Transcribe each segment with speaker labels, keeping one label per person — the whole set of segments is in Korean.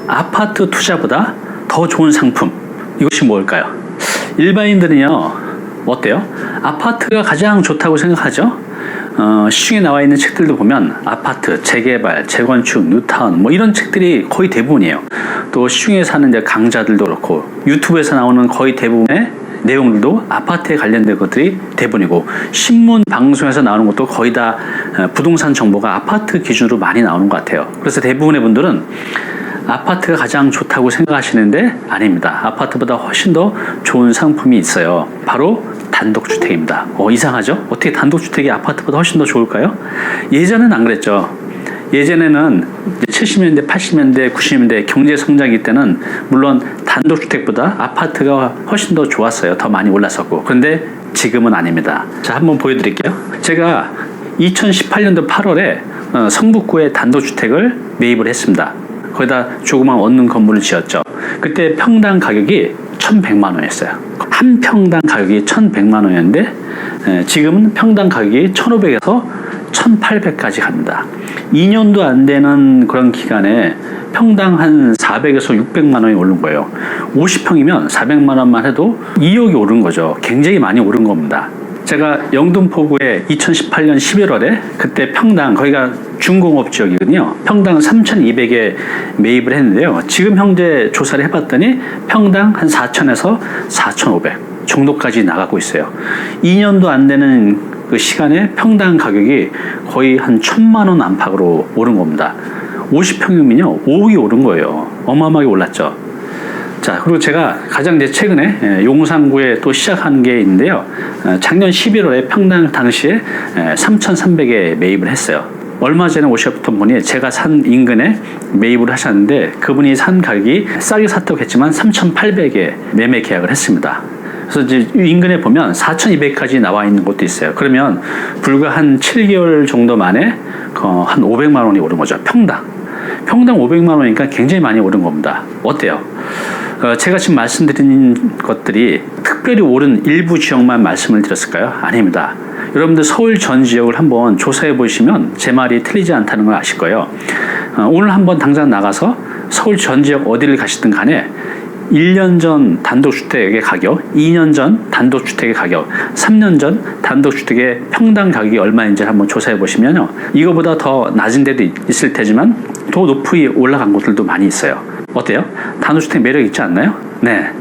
Speaker 1: 아파트 투자보다 더 좋은 상품, 이것이 뭘까요? 일반인들은요, 어때요? 아파트가 가장 좋다고 생각하죠? 시중에 나와 있는 책들도 보면 아파트, 재개발, 재건축, 뉴타운 뭐 이런 책들이 거의 대부분이에요. 또 시중에 사는 이제 강좌들도 그렇고 유튜브에서 나오는 거의 대부분의 내용들도 아파트에 관련된 것들이 대부분이고, 신문, 방송에서 나오는 것도 거의 다 부동산 정보가 아파트 기준으로 많이 나오는 것 같아요. 그래서 대부분의 분들은 아파트가 가장 좋다고 생각하시는데 아닙니다. 아파트보다 훨씬 더 좋은 상품이 있어요. 바로 단독주택입니다. 이상하죠? 어떻게 단독주택이 아파트보다 훨씬 더 좋을까요? 예전엔 안 그랬죠. 예전에는 70년대, 80년대, 90년대 경제 성장기 때는 물론 단독주택보다 아파트가 훨씬 더 좋았어요. 더 많이 올랐었고. 그런데 지금은 아닙니다. 자, 한번 보여드릴게요. 제가 2018년도 8월에 성북구에 단독주택을 매입을 했습니다. 거기다 조그만 원룸 건물을 지었죠. 그때 평당 가격이 1,100만 원이었어요. 한 평당 가격이 1,100만 원이었는데 지금은 평당 가격이 1,500에서 1,800까지 갑니다. 2년도 안 되는 그런 기간에 평당 한 400에서 600만 원이 오른 거예요. 50평이면 400만 원만 해도 2억이 오른 거죠. 굉장히 많이 오른 겁니다. 제가 영등포구에 2018년 11월에 그때 평당, 거기가 중공업 지역이거든요. 평당 3,200에 매입을 했는데요. 지금 현재 조사를 해봤더니 평당 한 4,000에서 4,500 정도까지 나가고 있어요. 2년도 안 되는 그 시간에 평당 가격이 거의 한 1,000만 원 안팎으로 오른 겁니다. 50평이면요 5억이 오른 거예요. 어마어마하게 올랐죠. 자, 그리고 제가 가장 최근에 용산구에 또 시작한 게 있는데요. 작년 11월에 평당 당시에 3,300에 매입을 했어요. 얼마 전에 오셨던 분이 제가 산 인근에 매입을 하셨는데 그분이 산 가격이 싸게 샀다고 했지만 3,800에 매매 계약을 했습니다. 그래서 이제 인근에 보면 4,200까지 나와 있는 곳도 있어요. 그러면 불과 한 7개월 정도 만에 한 500만 원이 오른 거죠. 평당 500만 원이니까 굉장히 많이 오른 겁니다. 어때요? 제가 지금 말씀드린 것들이 특별히 오른 일부 지역만 말씀을 드렸을까요? 아닙니다. 여러분들 서울 전 지역을 한번 조사해 보시면 제 말이 틀리지 않다는 걸 아실 거예요. 오늘 한번 당장 나가서 서울 전 지역 어디를 가시든 간에 1년 전 단독주택의 가격, 2년 전 단독주택의 가격, 3년 전 단독주택의 평당 가격이 얼마인지 한번 조사해 보시면요. 이거보다 더 낮은 데도 있을 테지만 더 높이 올라간 곳들도 많이 있어요. 어때요? 단독주택 매력 있지 않나요? 네.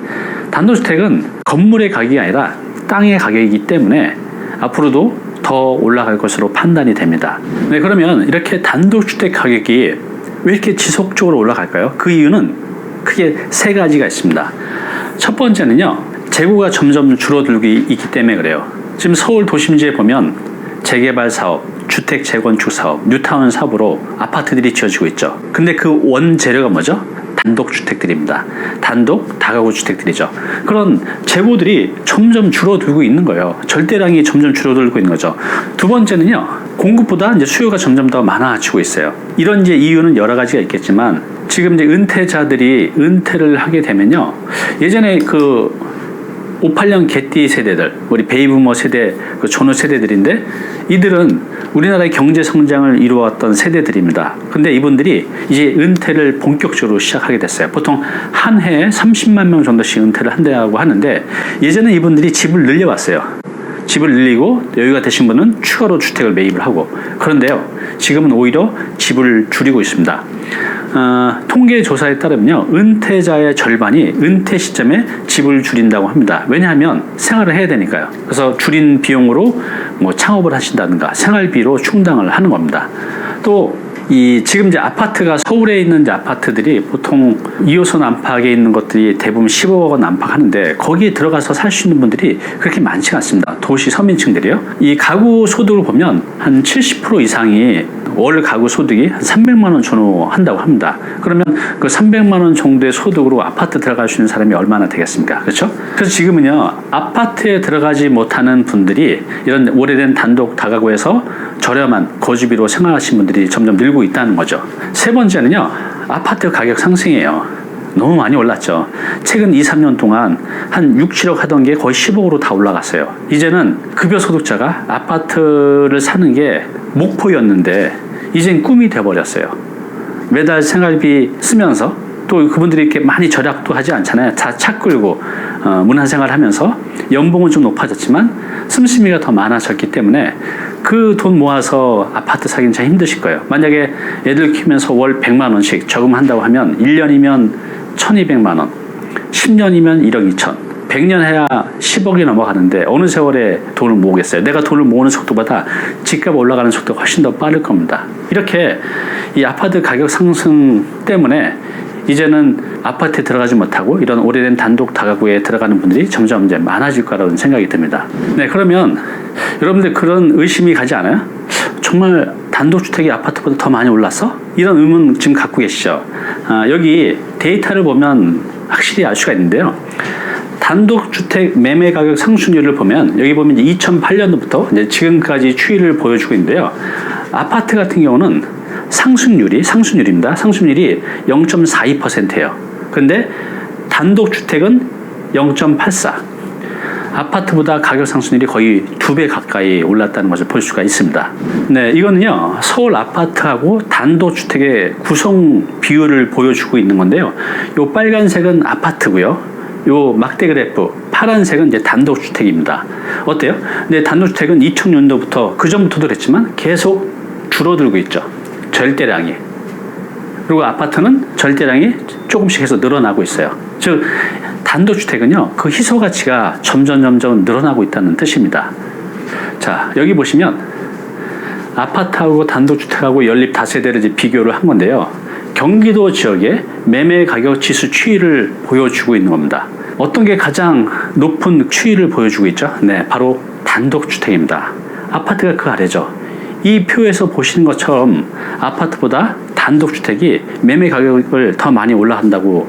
Speaker 1: 단독주택은 건물의 가격이 아니라 땅의 가격이기 때문에 앞으로도 더 올라갈 것으로 판단이 됩니다. 네, 그러면 이렇게 단독주택 가격이 왜 이렇게 지속적으로 올라갈까요? 그 이유는 크게 세 가지가 있습니다. 첫 번째는요, 재고가 점점 줄어들고 있기 때문에 그래요. 지금 서울 도심지에 보면 재개발 사업, 주택 재건축 사업, 뉴타운 사업으로 아파트들이 지어지고 있죠. 근데 그 원재료가 뭐죠? 단독주택들입니다. 단독 다가구 주택들이죠. 그런 재고들이 점점 줄어들고 있는 거예요. 절대량이 점점 줄어들고 있는 거죠. 두 번째는요, 공급보다 이제 수요가 점점 더 많아지고 있어요. 이런 이제 이유는 여러 가지가 있겠지만 지금 이제 은퇴자들이 은퇴를 하게 되면요, 예전에 그 58년 개띠 세대들, 우리 베이비부머 세대, 그 전후 세대들인데 이들은 우리나라의 경제 성장을 이루었던 세대들입니다. 근데 이분들이 이제 은퇴를 본격적으로 시작하게 됐어요. 보통 한 해에 30만 명 정도씩 은퇴를 한다고 하는데 예전에 이분들이 집을 늘려왔어요. 집을 늘리고 여유가 되신 분은 추가로 주택을 매입을 하고, 그런데요, 지금은 오히려 집을 줄이고 있습니다. 통계 조사에 따르면요, 은퇴자의 절반이 은퇴 시점에 집을 줄인다고 합니다. 왜냐하면 생활을 해야 되니까요. 그래서 줄인 비용으로 뭐 창업을 하신다든가 생활비로 충당을 하는 겁니다. 또 지금 이제 아파트가 서울에 있는 이제 아파트들이 보통 2호선 안팎에 있는 것들이 대부분 15억 원 안팎 하는데 거기에 들어가서 살 수 있는 분들이 그렇게 많지가 않습니다. 도시 서민층들이요. 이 가구 소득을 보면 한 70% 이상이 월 가구 소득이 한 300만 원 전후 한다고 합니다. 그러면 그 300만 원 정도의 소득으로 아파트 들어갈 수 있는 사람이 얼마나 되겠습니까? 그렇죠? 그래서 지금은요, 아파트에 들어가지 못하는 분들이 이런 오래된 단독 다가구에서 저렴한 거주비로 생활하시는 분들이 점점 늘고 있다는 거죠. 세 번째는요, 아파트 가격 상승이에요. 너무 많이 올랐죠. 최근 2, 3년 동안 한 6, 7억 하던 게 거의 10억으로 다 올라갔어요. 이제는 급여소득자가 아파트를 사는 게 목표였는데 이젠 꿈이 돼버렸어요. 매달 생활비 쓰면서 또 그분들이 이렇게 많이 절약도 하지 않잖아요. 다 차 끌고 문화생활 하면서 연봉은 좀 높아졌지만 씀씀이가 더 많아졌기 때문에 그 돈 모아서 아파트 사기는 참 힘드실 거예요. 만약에 애들 키우면서 월 100만 원씩 저금한다고 하면 1년이면 1200만 원, 10년이면 1억 2천, 100년 해야 10억이 넘어가는데 어느 세월에 돈을 모으겠어요. 내가 돈을 모으는 속도보다 집값 올라가는 속도가 훨씬 더 빠를 겁니다. 이렇게 이 아파트 가격 상승 때문에 이제는 아파트에 들어가지 못하고 이런 오래된 단독 다가구에 들어가는 분들이 점점 이제 많아질 거라는 생각이 듭니다. 네, 그러면 여러분들 그런 의심이 가지 않아요? 정말 단독주택이 아파트보다 더 많이 올랐어? 이런 의문 지금 갖고 계시죠? 여기 데이터를 보면 확실히 알 수가 있는데요. 단독주택 매매 가격 상승률을 보면 여기 보면 이제 2008년도부터 이제 지금까지 추이를 보여주고 있는데요. 아파트 같은 경우는 상승률입니다. 상승률이 0.42%예요. 그런데 단독주택은 0.84. 아파트보다 가격 상승률이 거의 2배 가까이 올랐다는 것을 볼 수가 있습니다. 네, 이거는요, 서울 아파트하고 단독주택의 구성 비율을 보여주고 있는 건데요. 요 빨간색은 아파트고요. 요 막대 그래프, 파란색은 이제 단독주택입니다. 어때요? 근데 단독주택은 2000년도부터, 그 전부터도 그랬지만 계속 줄어들고 있죠. 절대량이. 그리고 아파트는 절대량이 조금씩 해서 늘어나고 있어요. 즉 단독주택은요, 그 희소 가치가 점점 늘어나고 있다는 뜻입니다. 자, 여기 보시면 아파트하고 단독주택하고 연립 다세대를 이제 비교를 한 건데요. 경기도 지역의 매매 가격 지수 추이를 보여주고 있는 겁니다. 어떤 게 가장 높은 추이를 보여주고 있죠? 네, 바로 단독주택입니다. 아파트가 그 아래죠. 이 표에서 보시는 것처럼 아파트보다 단독주택이 매매 가격을 더 많이 올라간다고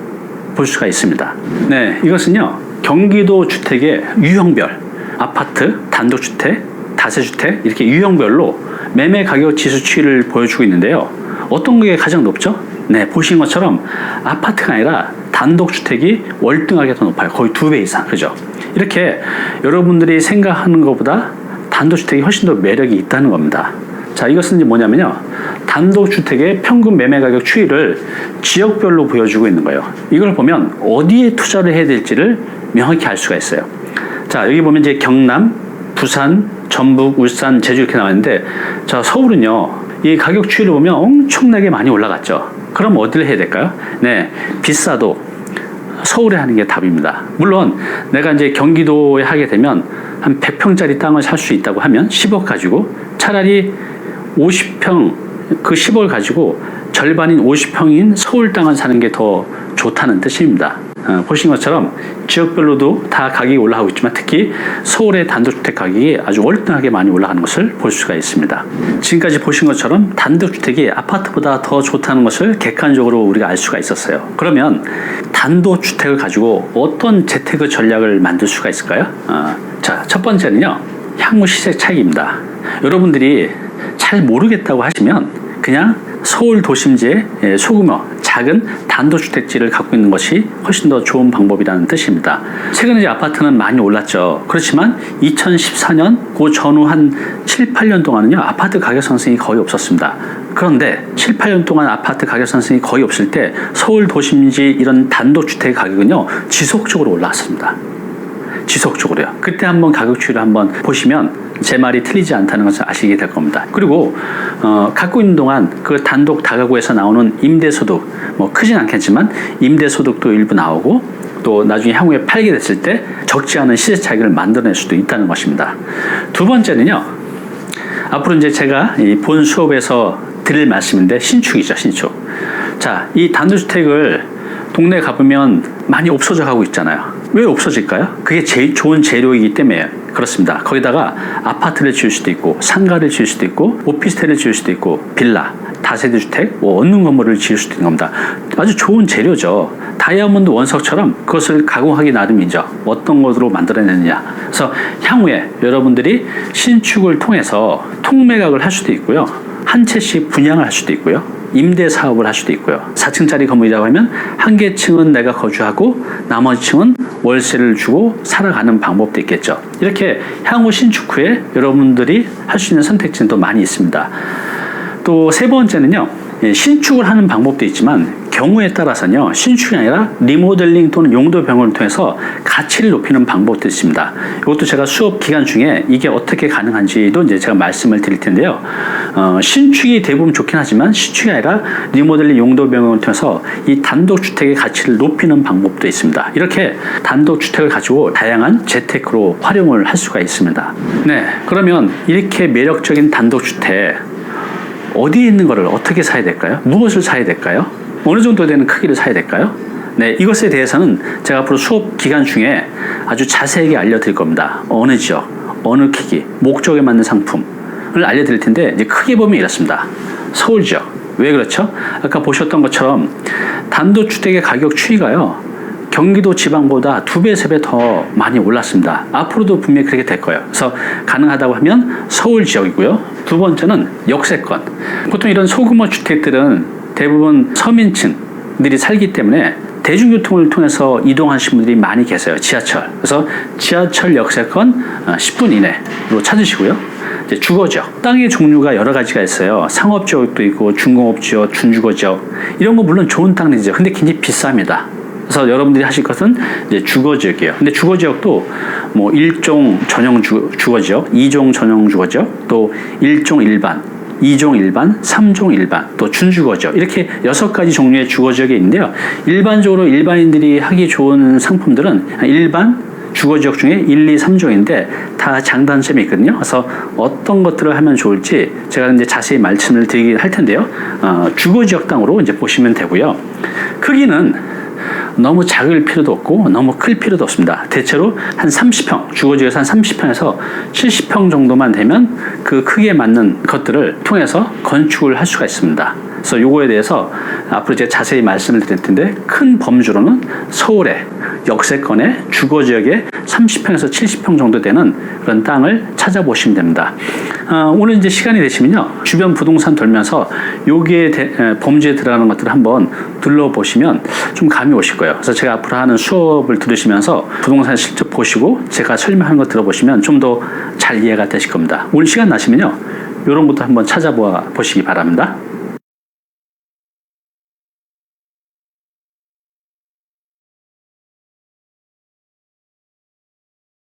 Speaker 1: 볼 수가 있습니다. 네, 이것은요, 경기도 주택의 유형별, 아파트, 단독주택, 다세주택 이렇게 유형별로 매매 가격 지수 추이를 보여주고 있는데요. 어떤 게 가장 높죠? 네, 보신 것처럼 아파트가 아니라 단독주택이 월등하게 더 높아요. 거의 2배 이상, 그죠? 이렇게 여러분들이 생각하는 것보다 단독주택이 훨씬 더 매력이 있다는 겁니다. 자, 이것은 이제 뭐냐면요, 단독주택의 평균 매매 가격 추이를 지역별로 보여주고 있는 거예요. 이걸 보면 어디에 투자를 해야 될지를 명확히 알 수가 있어요. 자, 여기 보면 이제 경남, 부산, 전북, 울산, 제주 이렇게 나와 있는데, 자, 서울은요, 이 가격 추이를 보면 엄청나게 많이 올라갔죠. 그럼 어디를 해야 될까요? 네, 비싸도 서울에 하는 게 답입니다. 물론 내가 이제 경기도에 하게 되면 한 100평짜리 땅을 살 수 있다고 하면 10억 가지고 차라리 50평, 그 10억을 가지고 절반인 50평인 서울 땅을 사는 게 더 좋다는 뜻입니다. 보신 것처럼 지역별로도 다 가격이 올라가고 있지만 특히 서울의 단독주택 가격이 아주 월등하게 많이 올라가는 것을 볼 수가 있습니다. 지금까지 보신 것처럼 단독주택이 아파트보다 더 좋다는 것을 객관적으로 우리가 알 수가 있었어요. 그러면 단독주택을 가지고 어떤 재테크 전략을 만들 수가 있을까요? 자, 첫 번째는요, 향후 시세 차익입니다. 여러분들이 잘 모르겠다고 하시면 그냥 서울 도심지의 소규모 작은 단독주택지를 갖고 있는 것이 훨씬 더 좋은 방법이라는 뜻입니다. 최근에 이제 아파트는 많이 올랐죠. 그렇지만 2014년 그 전후 한 7, 8년 동안은요, 아파트 가격 상승이 거의 없었습니다. 그런데 7, 8년 동안 아파트 가격 상승이 거의 없을 때 서울 도심지 이런 단독주택 가격은요, 지속적으로 올라왔습니다. 지속적으로요. 그때 한번 가격 추이를 한번 보시면 제 말이 틀리지 않다는 것을 아시게 될 겁니다. 그리고 갖고 있는 동안 그 단독 다가구에서 나오는 임대소득, 뭐 크진 않겠지만 임대소득도 일부 나오고 또 나중에 향후에 팔게 됐을 때 적지 않은 시세 차익을 만들어낼 수도 있다는 것입니다. 두 번째는요, 앞으로 이제 제가 이 본 수업에서 드릴 말씀인데 신축이죠, 신축. 자, 이 단독주택을 동네 가보면 많이 없어져 가고 있잖아요. 왜 없어질까요? 그게 제일 좋은 재료이기 때문에 그렇습니다. 거기다가 아파트를 지을 수도 있고 상가를 지을 수도 있고 오피스텔을 지을 수도 있고 빌라, 다세대 주택, 얻는 건물을 지을 수도 있는 겁니다. 아주 좋은 재료죠. 다이아몬드 원석처럼 그것을 가공하기 나름이죠. 어떤 것으로 만들어내느냐. 그래서 향후에 여러분들이 신축을 통해서 통매각을 할 수도 있고요. 한 채씩 분양을 할 수도 있고요. 임대 사업을 할 수도 있고요. 4층짜리 건물이라고 하면 한 개 층은 내가 거주하고 나머지 층은 월세를 주고 살아가는 방법도 있겠죠. 이렇게 향후 신축 후에 여러분들이 할 수 있는 선택지는 또 많이 있습니다. 또 세 번째는요, 신축을 하는 방법도 있지만 경우에 따라서는요, 신축이 아니라 리모델링 또는 용도 변경을 통해서 가치를 높이는 방법도 있습니다. 이것도 제가 수업 기간 중에 이게 어떻게 가능한지도 이제 제가 말씀을 드릴 텐데요. 신축이 대부분 좋긴 하지만 신축이 아니라 리모델링 용도 변경을 통해서 이 단독주택의 가치를 높이는 방법도 있습니다. 이렇게 단독주택을 가지고 다양한 재테크로 활용을 할 수가 있습니다. 네, 그러면 이렇게 매력적인 단독주택 어디에 있는 거를 어떻게 사야 될까요? 무엇을 사야 될까요? 어느 정도 되는 크기를 사야 될까요? 네, 이것에 대해서는 제가 앞으로 수업 기간 중에 아주 자세하게 알려드릴 겁니다. 어느 지역, 어느 크기, 목적에 맞는 상품을 알려드릴 텐데, 이제 크게 보면 이렇습니다. 서울 지역. 왜 그렇죠? 아까 보셨던 것처럼 단독주택의 가격 추이가요, 경기도 지방보다 2배, 3배 더 많이 올랐습니다. 앞으로도 분명히 그렇게 될 거예요. 그래서 가능하다고 하면 서울 지역이고요. 두 번째는 역세권. 보통 이런 소규모 주택들은 대부분 서민층들이 살기 때문에 대중교통을 통해서 이동하시는 분들이 많이 계세요. 지하철. 그래서 지하철 역세권 10분 이내로 찾으시고요. 이제 주거지역. 땅의 종류가 여러 가지가 있어요. 상업지역도 있고 중공업지역, 준주거지역. 이런 거 물론 좋은 땅이죠. 근데 굉장히 비쌉니다. 그래서 여러분들이 하실 것은 이제 주거지역이에요. 근데 주거지역도 뭐 1종 전용 주거지역, 2종 전용 주거지역, 또 1종 일반, 2종 일반, 3종 일반, 또 준주거지역, 이렇게 6가지 종류의 주거지역이 있는데요. 일반적으로 일반인들이 하기 좋은 상품들은 일반 주거지역 중에 1, 2, 3종인데 다 장단점이 있거든요. 그래서 어떤 것들을 하면 좋을지 제가 이제 자세히 말씀을 드리긴 할 텐데요. 주거지역 땅으로 이제 보시면 되고요. 크기는 너무 작을 필요도 없고 너무 클 필요도 없습니다. 대체로 한 30평, 주거지역에서 한 30평에서 70평 정도만 되면 그 크기에 맞는 것들을 통해서 건축을 할 수가 있습니다. 그래서 요거에 대해서 앞으로 제가 자세히 말씀을 드릴 텐데, 큰 범주로는 서울의 역세권의 주거지역에 30평에서 70평 정도 되는 그런 땅을 찾아보시면 됩니다. 오늘 이제 시간이 되시면요, 주변 부동산 돌면서 여기에 범주에 들어가는 것들을 한번 둘러보시면 좀 감이 오실 거예요. 그래서 제가 앞으로 하는 수업을 들으시면서 부동산 실제 보시고 제가 설명하는 거 들어보시면 좀 더 잘 이해가 되실 겁니다. 오늘 시간 나시면요, 이런 것도 한번 찾아보시기 바랍니다.